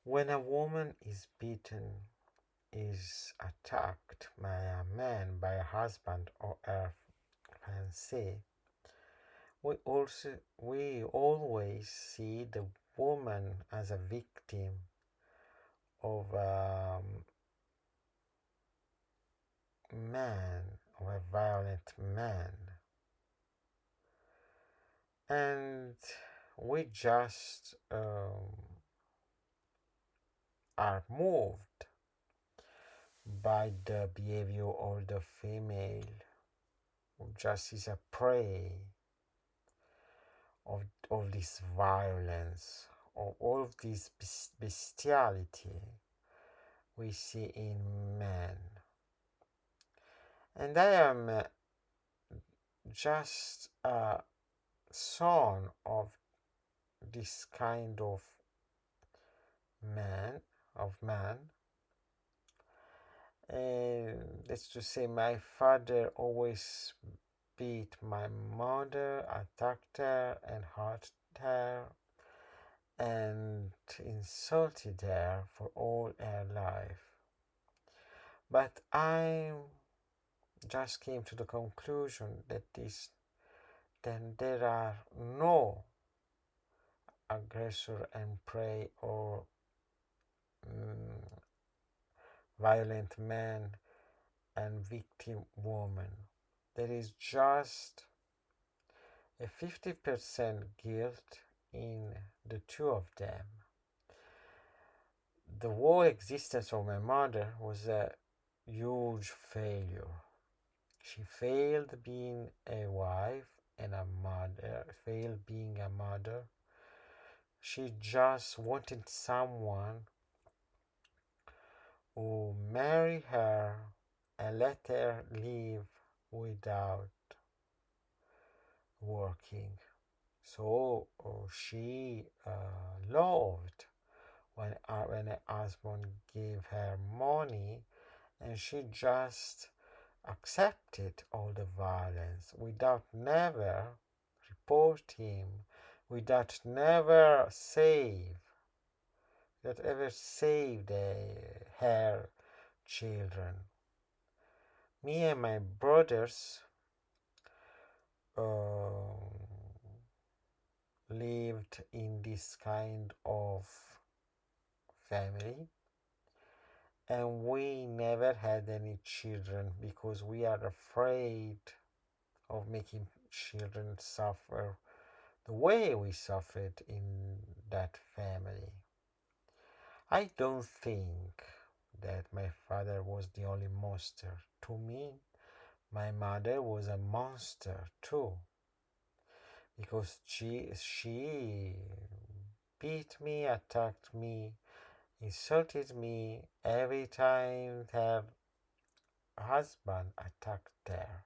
When a woman is beaten, is attacked by a man, by a husband or a fiancé, we always see the woman as a victim of a man, of a violent man, and we just are moved by the behavior of the female who just is a prey of, of this violence, of all of this bestiality we see in men. And I am just a son of this kind of man, and that's to say, my father always beat my mother, attacked her, and hurt her, and insulted her for all her life. But I just came to the conclusion that then there are no aggressor and prey or mm, violent man and victim woman. There is just a 50% guilt in the two of them. The whole existence of my mother was a huge failure. She failed being a wife and a mother, failed being a mother. She just wanted someone who marry her and let her live without working. So she loved when her husband gave her money, and she just accepted all the violence without never report him, without never save, that ever saved her children. Me and my brothers uh, lived in this kind of family, and we never had any children because we are afraid of making children suffer the way we suffered in that family. I don't think that my father was the only monster. To me, my mother was a monster too, because she beat me, attacked me, insulted me every time her husband attacked her,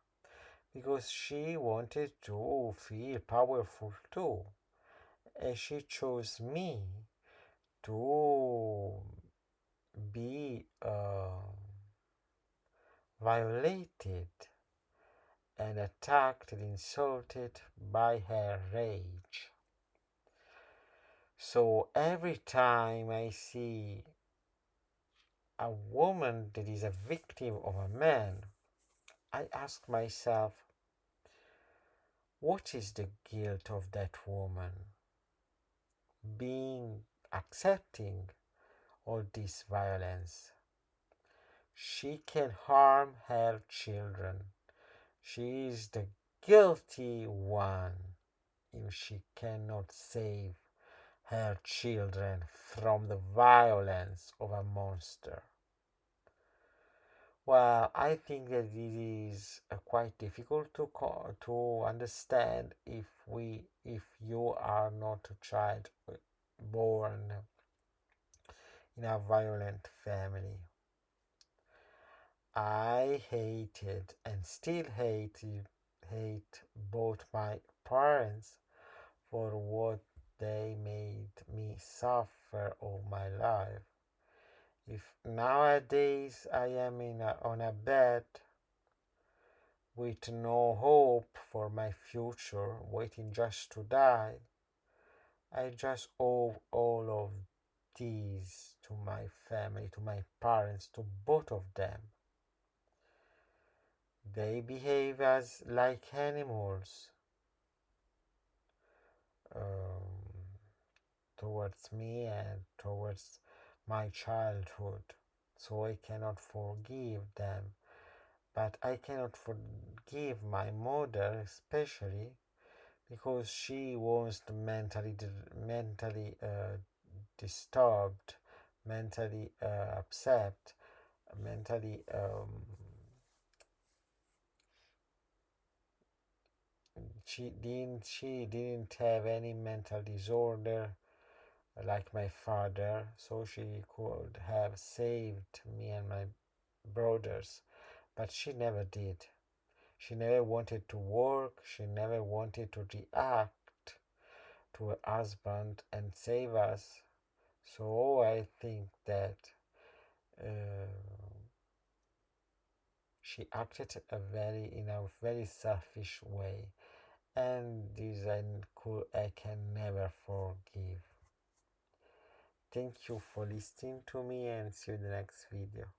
because she wanted to feel powerful too, and she chose me to be violated and attacked and insulted by her rage. So every time I see a woman that is a victim of a man, I ask myself, what is the guilt of that woman being accepting all this violence? She can harm her children. She is the guilty one if she cannot save her children from the violence of a monster. Well, I think that this is quite difficult to understand if you are not a child born in a violent family. I hated and still hate both my parents for what they made me suffer all my life. If nowadays I am on a bed with no hope for my future, waiting just to die, I just owe all of this to my family, to my parents, to both of them. They behave as like animals um, towards me and towards my childhood. So I cannot forgive them. But I cannot forgive my mother, especially because she was mentally disturbed, mentally upset, mentally she didn't have any mental disorder like my father, so she could have saved me and my brothers, but she never did. She never wanted to work, she never wanted to react to her husband and save us. So I think that uh, she acted in a very selfish way, and this I can never forgive. Thank you for listening to me, and see you in the next video.